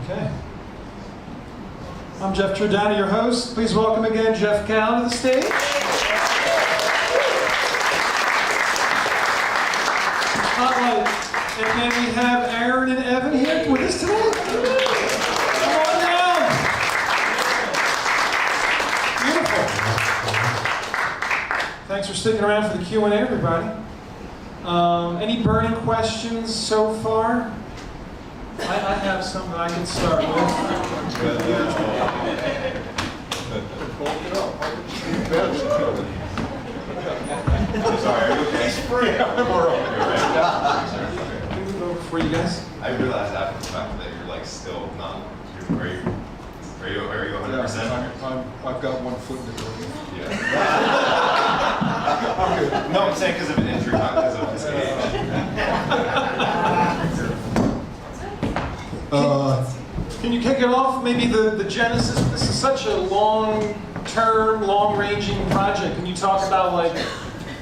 Okay. I'm Jeff Kao, your host. Please welcome again Jeff Kao to the stage. Spotlight. And can we have Aaren and Evan here with us today? Come on down. Beautiful. Thanks for sticking around for the Q&A, everybody. Any burning questions so far? I have some that I can start with. Sorry, are you okay? He's free. I'm all right. Can we move over for you guys? I realized after the fact that you're like still not. Are you 100%? Yeah, I've got 1 foot in the door. Yeah. I'm good. No, I'm saying because of an injury, not because of his age. Can you kick it off? Maybe the genesis. This is such a long-term, long-ranging project. Can you talk about like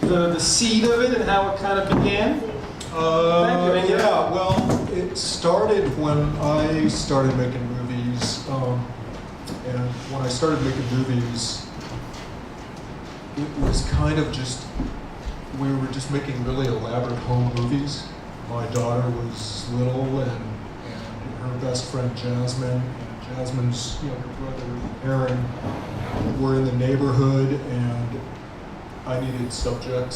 the seed of it and how it kind of began? Thank you. Yeah, well, it started when I started making movies. And when I started making movies, it was kind of just, we were just making really elaborate home movies. My daughter was little, and her best friend Jasmine, and Jasmine's younger brother Aaren were in the neighborhood, and I needed subject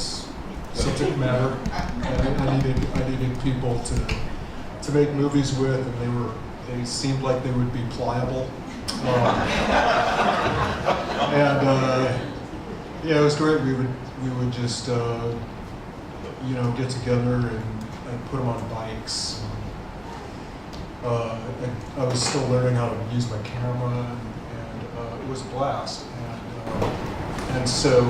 matter, and I needed people to make movies with, and they seemed like they would be pliable. Yeah, it was great. We would just get together and put them on bikes. I was still learning how to use my camera, and it was a blast. And so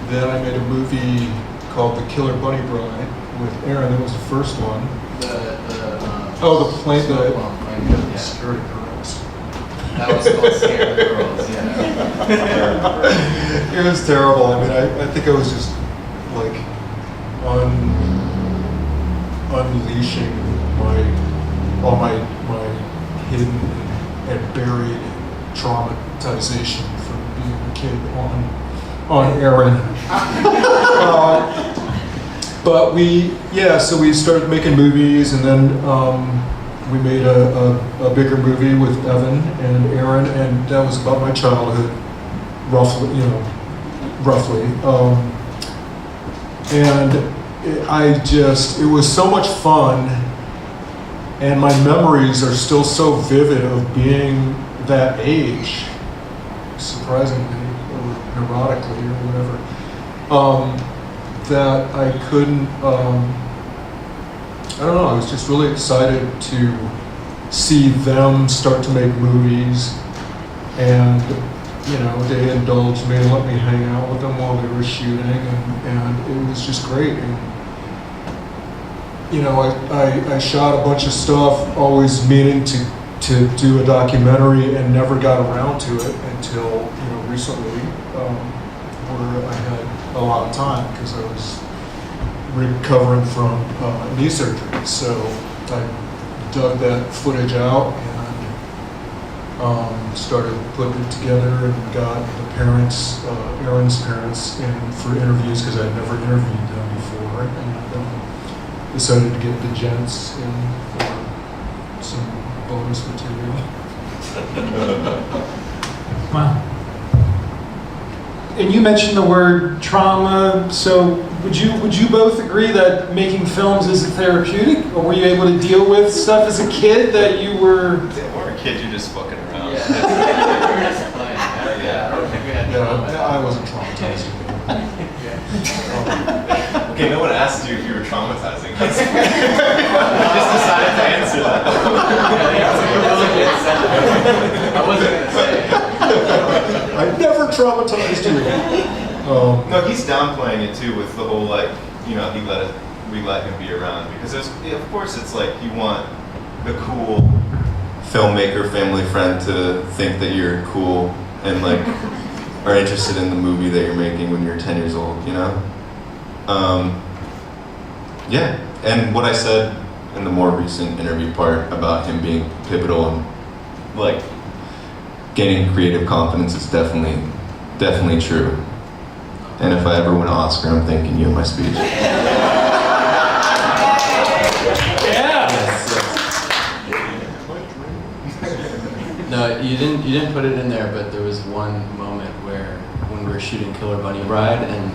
then I made a movie called The Killer Bunny Bride with Aaren. That was the first one. The plane, the scary girls. That was called Scary Girls, yeah. It was terrible. I mean, I think I was just like unleashing all my hidden and buried traumatization from being a kid on Aaren. But so we started making movies, and then we made a bigger movie with Evan and Aaren, and that was about my childhood, roughly. And it was so much fun, and my memories are still so vivid of being that age, surprisingly, or neurotically, or whatever, that I couldn't, I don't know, I was just really excited to see them start to make movies, and they indulged me and let me hang out with them while they were shooting, and it was just great. And I shot a bunch of stuff, always meaning to do a documentary, and never got around to it until recently, where I had a lot of time because I was recovering from knee surgery. So I dug that footage out and started putting it together, and got the parents, Aaron's parents, in for interviews because I'd never interviewed them before, and decided to get the gents in for some bonus material. Wow. And you mentioned the word trauma, so would you both agree that making films is therapeutic, or were you able to deal with stuff as a kid that you were... They weren't kids, you're just fucking around. Yeah. I don't think we had trauma. I wasn't traumatized. Okay, no one asked you if you were traumatizing. You just decided to answer that. I wasn't going to say. I never traumatized you. No, he's downplaying it too with the whole we let him be around, because of course it's like you want the cool filmmaker family friend to think that you're cool and are interested in the movie that you're making when you're 10 years old, Yeah, and what I said in the more recent interview part about him being pivotal and like gaining creative confidence is definitely true. And if I ever win an Oscar, I'm thanking you in my speech. No, you didn't put it in there, but there was one moment where when we were shooting Killer Bunny Bride, and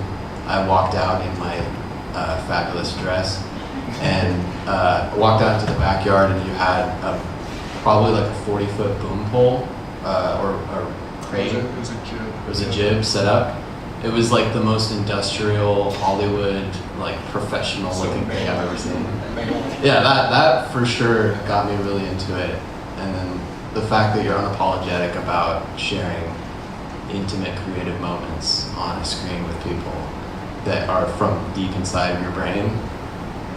I walked out in my fabulous dress, and walked out into the backyard, and you had probably like a 40-foot boom pole or crane. It was a jib. It was a jib set up. It was like the most industrial Hollywood, like professional looking thing I've ever seen. Yeah, that for sure got me really into it. And then the fact that you're unapologetic about sharing intimate creative moments on a screen with people that are from deep inside of your brain,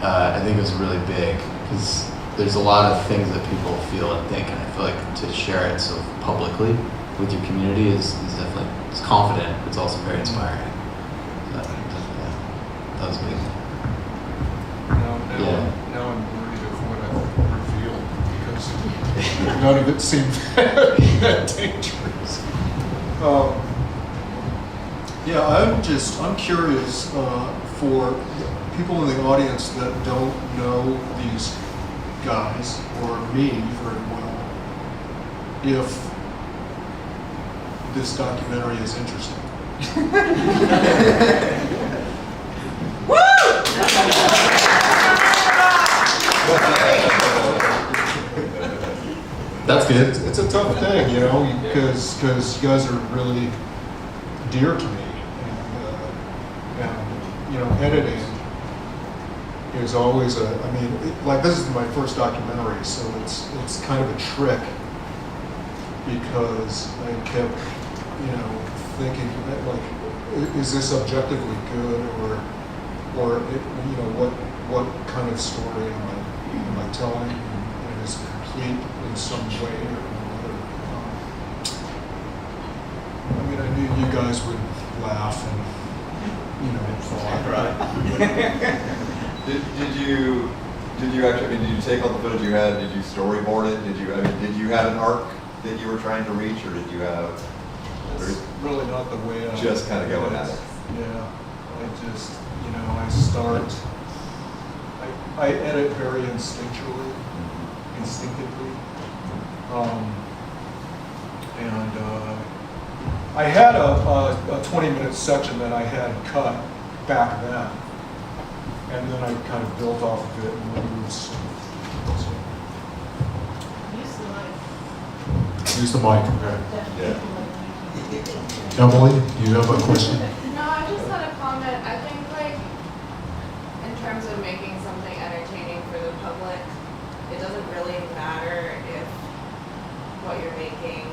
I think it was really big, because there's a lot of things that people feel and think, and I feel like to share it so publicly with your community is definitely, it's confident, it's also very inspiring. So, yeah, that was big. Now I'm worried of what I revealed, because none of it seemed that dangerous. I'm curious for people in the audience that don't know these guys or me very well, if this documentary is interesting. That's good. It's a tough thing, you know, because you guys are really dear to me, and you know, editing is always like this is my first documentary, so it's kind of a trick, because I kept, you know, thinking like, is this objectively good, or you know, what kind of story am I telling, and is it complete in some way or another? I mean, I knew you guys would laugh and, you know, Right. Did you actually, I mean, did you take all the footage you had, did you storyboard it, did you have an arc that you were trying to reach, or did you have, It's really not the way I... just kind of going at it? Yeah, I just, you know, I edit very instinctively. I had a 20-minute section that I had cut back then, and then I kind of built off of it and moved. So. Use the mic, okay. Yeah. Emily, do you have a question? No, I just had a comment. I think, like, in terms of making something entertaining for the public, it doesn't really matter if what you're making,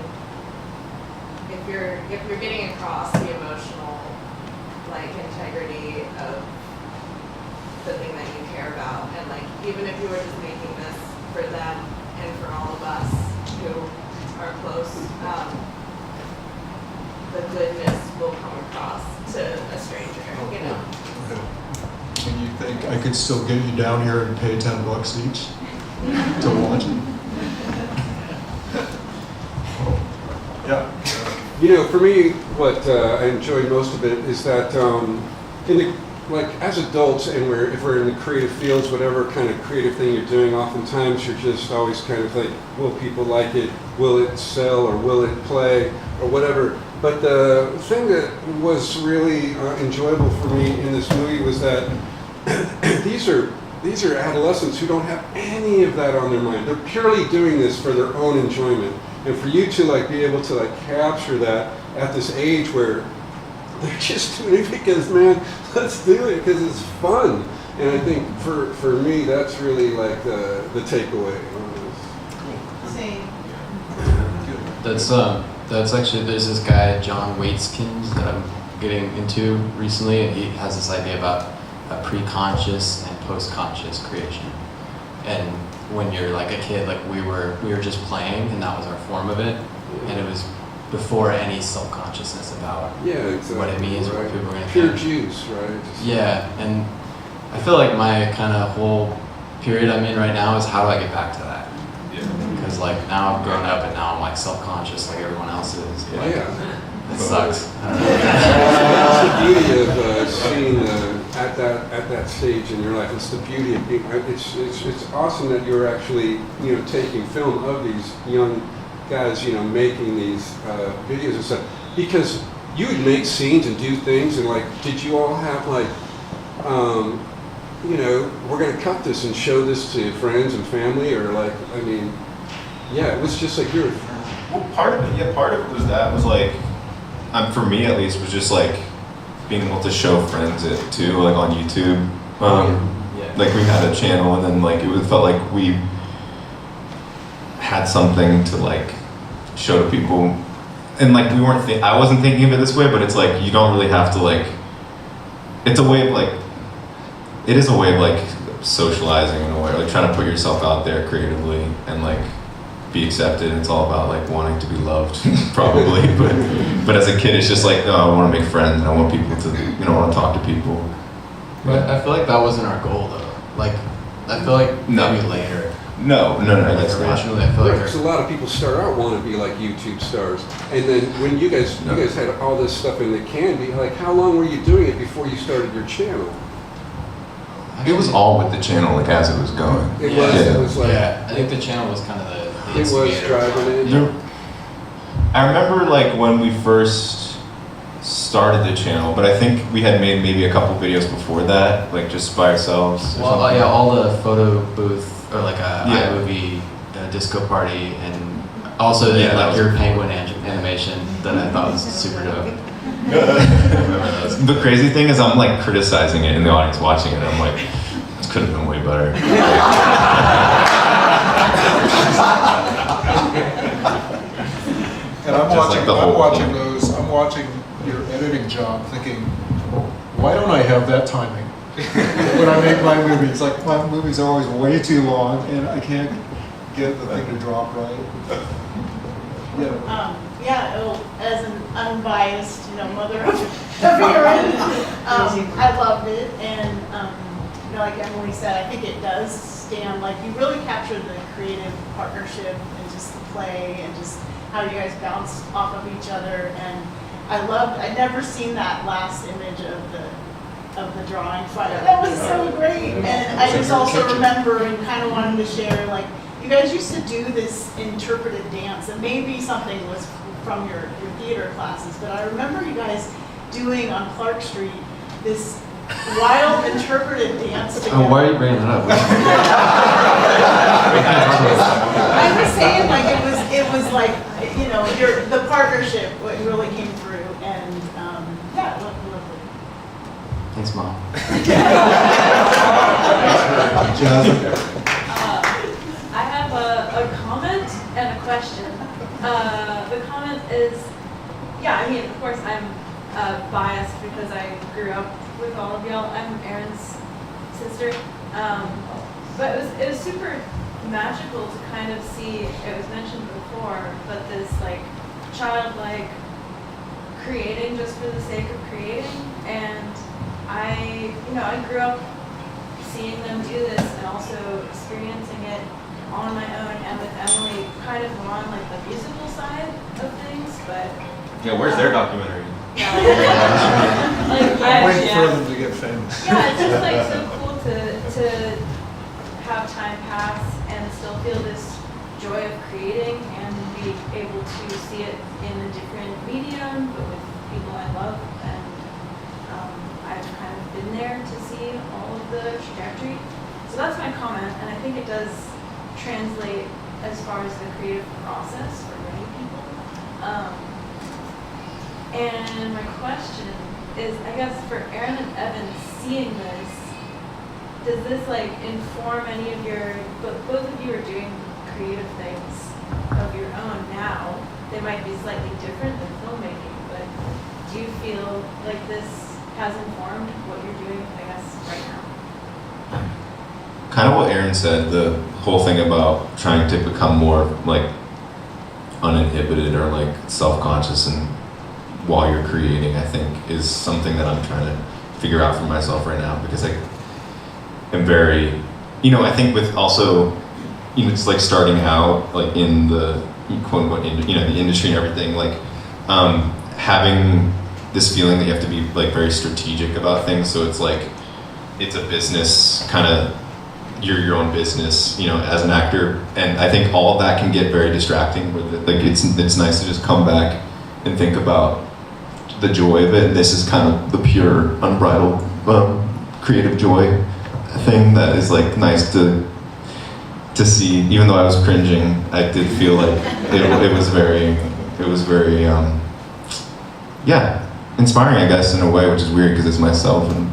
if you're getting across the emotional, like, integrity of the thing that you care about, and like, even if you were just making this for them and for all of us who are close, the goodness will come across to a stranger, you know. Okay. And you think I could still get you down here and pay $10 each to watch it? Yeah. You know, for me, what I enjoy most of it is that, like as adults, and if we're in the creative fields, whatever kind of creative thing you're doing, oftentimes you're just always kind of like, will people like it? Will it sell, or will it play, or whatever? But the thing that was really enjoyable for me in this movie was that these are adolescents who don't have any of that on their mind. They're purely doing this for their own enjoyment. And for you to like be able to like capture that at this age where they're just doing it because, man, let's do it because it's fun. And I think for me, that's really like the takeaway. That's actually, there's this guy, John Waitskins, that I'm getting into recently, and he has this idea about a pre-conscious and post-conscious creation. And when you're like a kid, like we were just playing, and that was our form of it, and it was before any self-consciousness about exactly, what it means, right. what people are going to Pure think. juice, right? Yeah, and I feel like my kind of whole period I'm in right now is how do I get back to that? Yeah. Because like now I've grown up and now I'm like self-conscious like everyone else is. Oh, Like, yeah. it sucks. I don't know. That's the beauty of seeing at that stage in your life. It's the beauty of being. It's awesome that you're actually taking film of these young guys making these videos and stuff, because you would make scenes and do things and like, did you all have like we're going to cut this and show this to friends and family, or like, I mean, yeah, it was just like you're. Well, part of it was that was like, for me at least, was just like being able to show friends it too, like on YouTube. Like we had a channel, and then like it felt like we had something to like show to people, and like we weren't. I wasn't thinking of it this way, but it's like you don't really have to like. It's a way of like. It is a way of like socializing in a way, like trying to put yourself out there creatively and like be accepted. It's all about like wanting to be loved, probably. But as a kid, it's just like, no, I want to make friends and I want people to, I want to talk to people. But I feel like that wasn't our goal though. Like, I feel like maybe later. No, Like that's not. originally, I feel like. Because a lot of people start out want to be like YouTube stars, and then when you guys had all this stuff in the can, like how long were you doing it before you started your channel? It was all with the channel, like as it was going. It Yeah. was like I think the channel was kind of the it was instigator. driving it. Yeah. I remember like when we first started the channel, but I think we had made maybe a couple videos before that, like just by ourselves. or Well, something. yeah, all the photo booth or like a Yeah. iMovie disco party, and also Yeah, that like was your cool. penguin animation that I thought was super dope. I remember those. The crazy thing is I'm like criticizing it in the audience watching it, and I'm like, this could have been way better. And I'm Just watching, like the I'm whole watching thing. those, I'm watching your editing job thinking, why don't I have that timing? When I make my movie, it's like my movies are always way too long and I can't get the thing to drop right. Yeah. As an unbiased, mother of Aaren, I loved it, and like Emily said, I think it does stand like you really captured the creative partnership and just the play and just how you guys bounced off of each other, and I'd never seen that last image of the drawing fire. That was so great, and I just also remember and kind of wanted to share, like, you guys used to do this interpretive dance, and maybe something was from your theater classes, but I remember you guys doing on Clark Street this wild interpretive dance together. Oh, why are you bringing that up? I'm just saying, like, it was like, the partnership, what really came through, and, yeah, lovely. Thanks, Mom. I have a comment and a question. The comment is, I mean, of course, I'm biased because I grew up with all of y'all. I'm Aaron's sister. But it was super magical to kind of see, it was mentioned before, but this like childlike creating just for the sake of creating. And I grew up seeing them do this and also experiencing it on my own and with Emily kind of on like the musical side of things, but Yeah, where's their documentary? yeah, I'm waiting for yeah. them to get famous. Yeah, it's just like so cool to have time pass and still feel this joy of creating and be able to see it in a different medium, but with people I love. And I've kind of been there to see all of the trajectory. So that's my comment, and I think it does translate as far as the creative process for many people. And my question is, I guess for Aaren and Evan, seeing this, does this like inform any of your, both of you are doing creative things of your own now. They might be slightly different than filmmaking, but do you feel like this has informed what you're doing, I guess, right now? Kind of what Aaren said, the whole thing about trying to become more like uninhibited or like self-conscious and while you're creating, I think is something that I'm trying to figure out for myself right now, because I am very, I think with also, it's like starting out like in the quote unquote, the industry and everything, like having this feeling that you have to be like very strategic about things. So it's like, it's a business kind of, you're your own business, as an actor. And I think all of that can get very distracting with it. Like it's nice to just come back and think about the joy of it. And this is kind of the pure, unbridled creative joy thing that is like nice to see. Even though I was cringing, I did feel like it was very inspiring, I guess, in a way, which is weird because it's myself and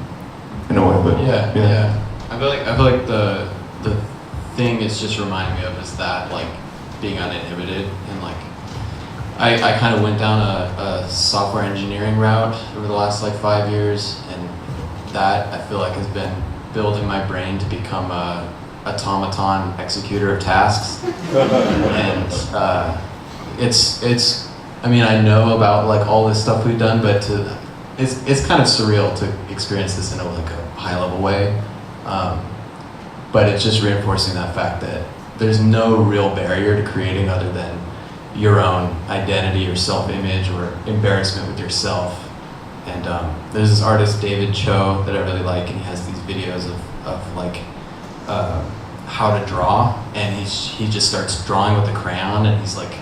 in a way, but yeah. I feel like the thing it's just reminding me of is that like being uninhibited, and like I kind of went down a software engineering route over the last like 5 years, and that I feel like has been building my brain to become a automaton executor of tasks. And it's I mean, I know about like all this stuff we've done, but it's kind of surreal to experience this in a like a high level way. But it's just reinforcing that fact that there's no real barrier to creating other than your own identity or self-image or embarrassment with yourself. And there's this artist, David Cho, that I really like, and he has these videos of like how to draw, and he just starts drawing with a crayon, and he's like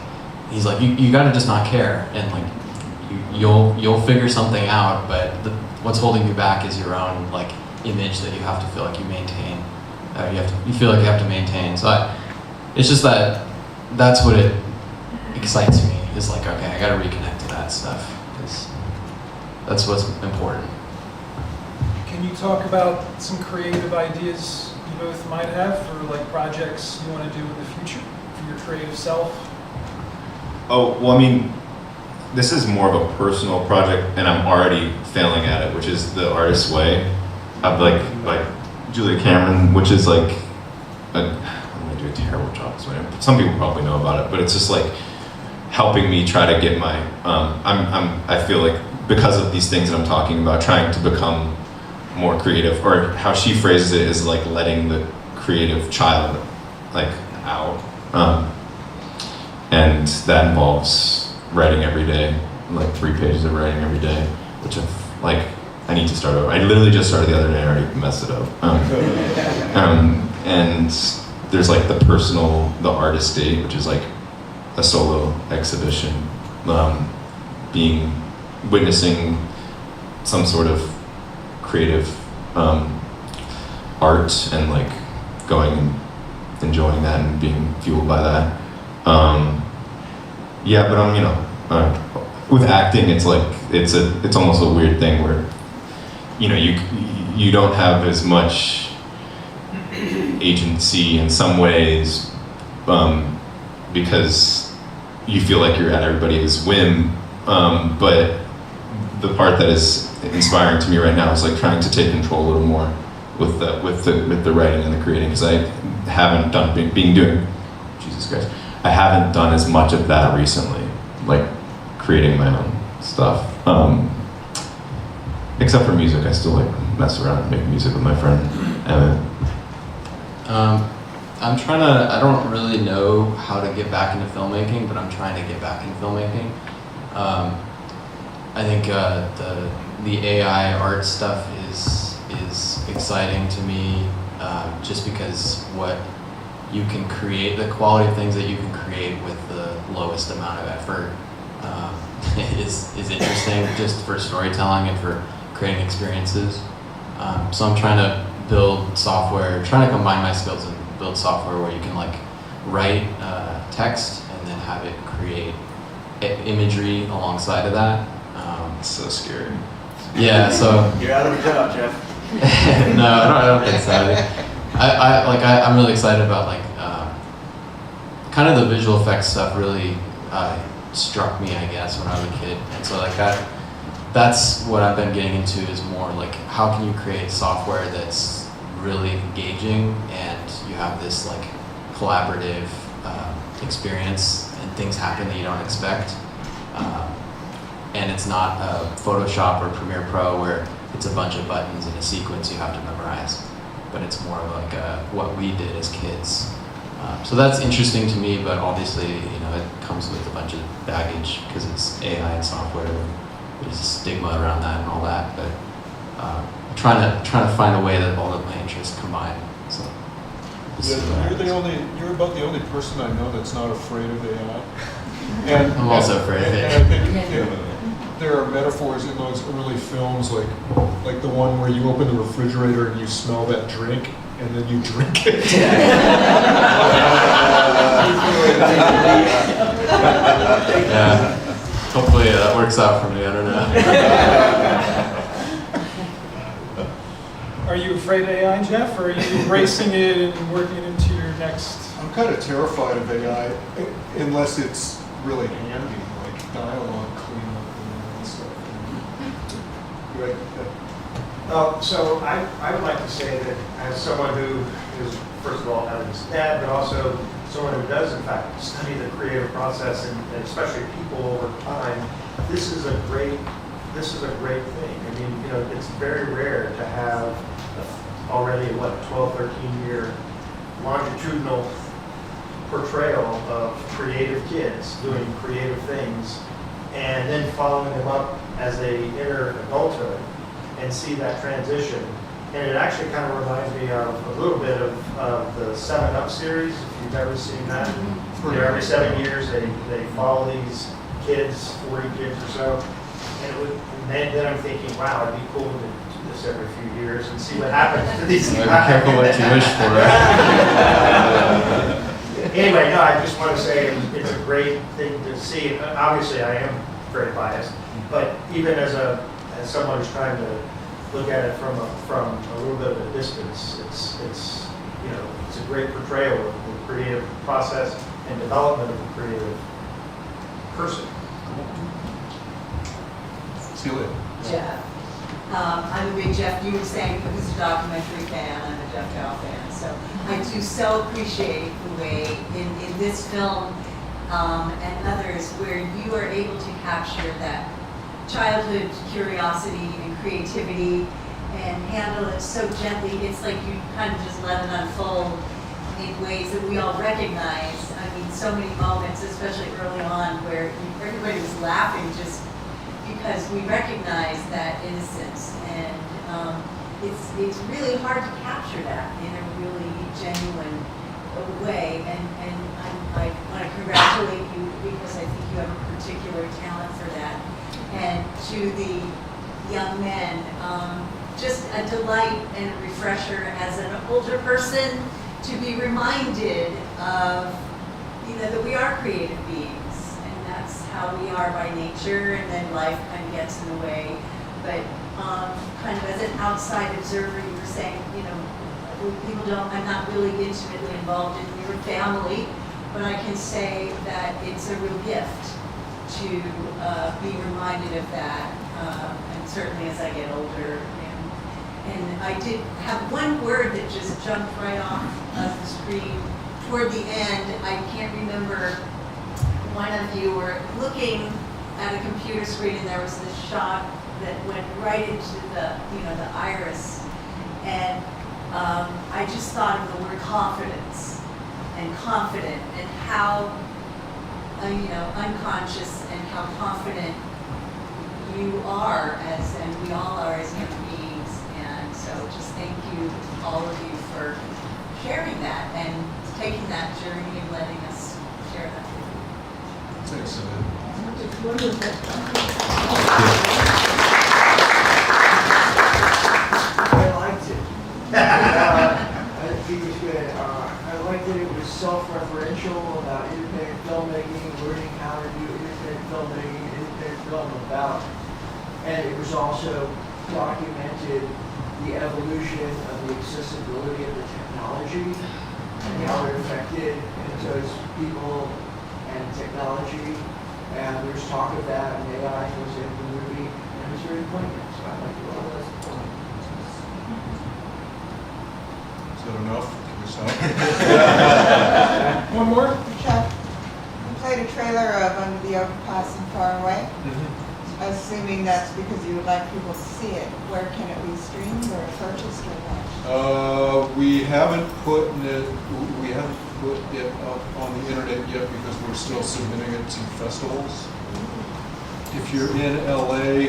you gotta just not care, and like you'll figure something out, but what's holding you back is your own like image that you have to feel like you maintain. You feel like you have to maintain. So it's just that's what it excites me. Is like, okay, I gotta reconnect to that stuff, because that's what's important. Can you talk about some creative ideas you both might have for like projects you want to do in the future for your creative self? Oh, well, I mean, this is more of a personal project, and I'm already failing at it, which is The Artist's Way. I've like Julia Cameron, which is like, I'm gonna do a terrible job. So some people probably know about it, but it's just like helping me try to get my, I feel like because of these things that I'm talking about, trying to become more creative, or how she phrases it is like letting the creative child like out. And that involves writing every day, like 3 pages of writing every day, which I need to start over. I literally just started the other day and I already messed it up. And there's like the artist date, which is like a solo exhibition, witnessing some sort of creative art, and like going and enjoying that and being fueled by that. But I'm, with acting, it's like, it's almost a weird thing where, you don't have as much agency in some ways, because you feel like you're at everybody's whim, but the part that is inspiring to me right now is like trying to take control a little more with the writing and the creating, because I haven't done Jesus Christ, I haven't done as much of that recently, like creating my own stuff. Except for music, I still like mess around and make music with my friend Emmett. I don't really know how to get back into filmmaking, but I'm trying to get back into filmmaking. I think the AI art stuff is exciting to me, just because what you can create, the quality of things that you can create with the lowest amount of effort is interesting, just for storytelling and for creating experiences. So I'm trying to build software, trying to combine my skills and build software where you can like write text and then have it create imagery alongside of that. It's so scary. Yeah, so You're out of a job, Jeff. no, I don't think so. I'm really excited about like kind of the visual effects stuff. Really struck me, I guess, when I was a kid, and so like that's what I've been getting into, is more like how can you create software that's really engaging, and you have this like collaborative experience, and things happen that you don't expect, and it's not Photoshop or Premiere Pro where it's a bunch of buttons in a sequence you have to memorize. but it's more of like what we did as kids. So that's interesting to me, but obviously, it comes with a bunch of baggage because it's AI and software. There's a stigma around that and all that, but trying to find a way that all of my interests combine. So You're about the only person I know that's not afraid of AI. And I'm also afraid of it. And I think there are metaphors in those early films, like the one where you open the refrigerator and you smell that drink, and then you drink it. Yeah. Hopefully that works out for me. I don't know. Are you afraid of AI, Jeff, or are you embracing it and working it into your next? I'm kind of terrified of AI, unless it's really handy, like dialogue cleanup and stuff. Right. So I would like to say that as someone who is, first of all, having a Stade, but also someone who does, in fact, study the creative process and especially people over time, this is a great thing. I mean, it's very rare to have already, 12, 13-year longitudinal portrayal of creative kids doing creative things, and then following them up as they enter adulthood and see that transition. And it actually kind of reminds me of a little bit of the 7-Up series, if you've ever seen that. Every 7 years they follow these kids, 40 kids or so. And then I'm thinking, wow, it'd be cool to do this every few years and see what happens to these guys. Be careful what you wish for. Anyway, no, I just want to say it's a great thing to see. Obviously, I am very biased, but even as someone who's trying to look at it from a little bit of a distance, it's a great portrayal of the creative process and development of the creative person. See you later. Jeff. I'm a big Jeff, you were saying, who's a documentary fan, I'm a Jeff Kao fan. So I do so appreciate the way in this film and others where you are able to capture that childhood curiosity and creativity and handle it so gently. It's like you kind of just let it unfold in ways that we all recognize. I mean, so many moments, especially early on, where everybody was laughing just because we recognize that innocence, and it's really hard to capture that in a really genuine way. And I want to congratulate you because I think you have a particular talent for that. And to the young men, just a delight and a refresher as an older person to be reminded of, that we are creative beings, and that's how we are by nature, and then life kind of gets in the way. But kind of as an outside observer, you were saying, I'm not really intimately involved in your family, but I can say that it's a real gift to be reminded of that, and certainly as I get older. And I did have one word that just jumped right off of the screen toward the end. I can't remember, one of you were looking at a computer screen and there was this shot that went right into the iris. And I just thought of the word confidence and confident and how unconscious and how confident you are and we all are as human beings. And so just thank you, all of you, for sharing that and taking that journey and letting us share that with you. Thanks, It's wonderful. I liked it. I think it was good. I liked that it was self-referential about independent filmmaking, learning how to do independent filmmaking, independent film about. And it was also documented the evolution of the accessibility of the technology and how it affected those people and technology. And there's talk of that, and AI was in the movie, and it was very poignant. So I liked it a lot. Is that enough? Can we stop? One more? Jeff, you played a trailer of Under the Overpass and Far Away. Mhm. assuming that's because you would like people to see it, where can it be streamed or purchased or what? We haven't put it up on the internet yet because we're still submitting it to festivals. If you're in LA,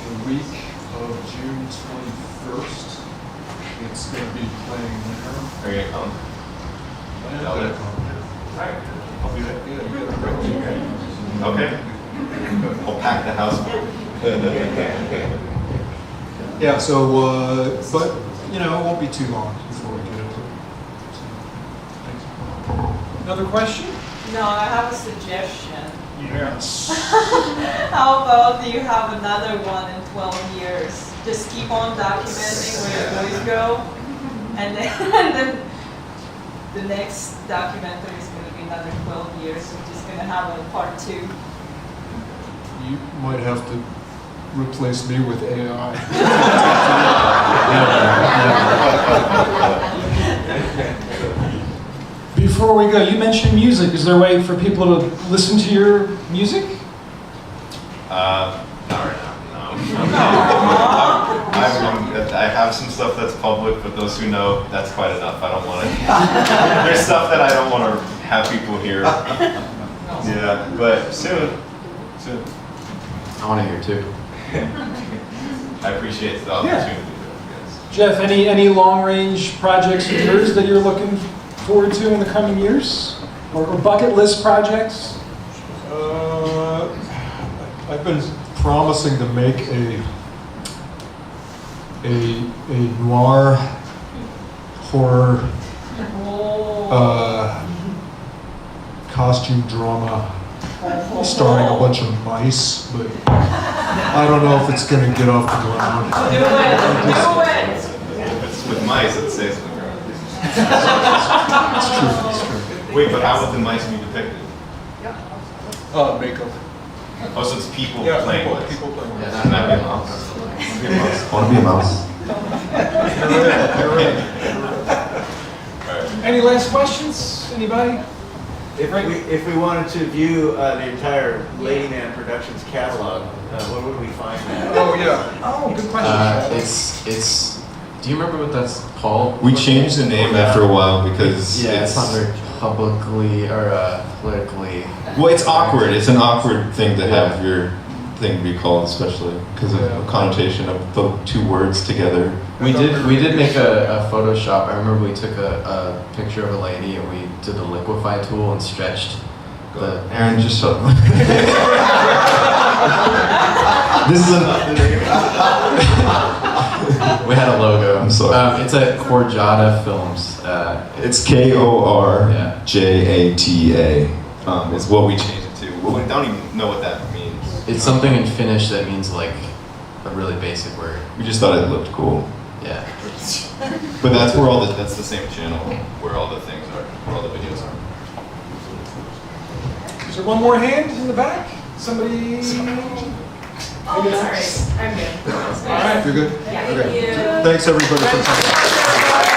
the week of June 21st, it's going to be playing there. Are you gonna come? I'm Tell gonna it. come. Right. I'll be there. Yeah, you gotta bring me. Okay. I'll pack the house. Yeah, so, but, you know, it won't be too long before we get into it. So, thanks. Another question? No, I have a suggestion. Yes. How about you have another one in 12 years? Just keep on documenting where your boys go, and then the next documentary is going to be another 12 years. We're just going to have a part 2. You might have to replace me with AI. Before we go, you mentioned music. Is there a way for people to listen to your music? Not right now, no. I have some stuff that's public, but those who know, that's quite enough. I don't want to. There's stuff that I don't want to have people hear. Yeah, but soon. I want to hear too. I appreciate the opportunity. Yes. Jeff, any long-range projects of yours that you're looking forward to in the coming years? Or bucket list projects? I've been promising to make a noir horror costume drama starring a bunch of mice, but I don't know if it's going to get off the ground. Do it! If it's with mice, it stays on the ground. It's true. Wait, but how would the mice be depicted? Makeup. Oh, so it's people Yeah, playing mice. people playing mice. Can I be a mouse? Want to be a mouse? Any last questions? Anybody? If we wanted to view the entire Ladyman Productions catalog, where would we find that? Oh, yeah. Oh, good question. It's. Do you remember what that's called? We changed the name after a while because it's not very publicly or politically. Well, it's awkward. It's an awkward thing to have your thing be called, especially because of the connotation of the two words together. We did make a Photoshop. I remember we took a picture of a lady and we did the liquefy tool and stretched the. Aaren, just shut up. This is enough. We had a logo. I'm sorry. It's at Korjata Films. It's Korjata. Is what we changed it to. Well, we don't even know what that means. It's something in Finnish that means like a really basic word. We just thought it looked cool. Yeah. But that's where that's the same channel where all the things are, where all the videos are. Is there one more hand in the back? Somebody? Oh, sorry, I'm good. All right. You're good? Yeah, Okay. thank you. Thanks, everybody, for coming.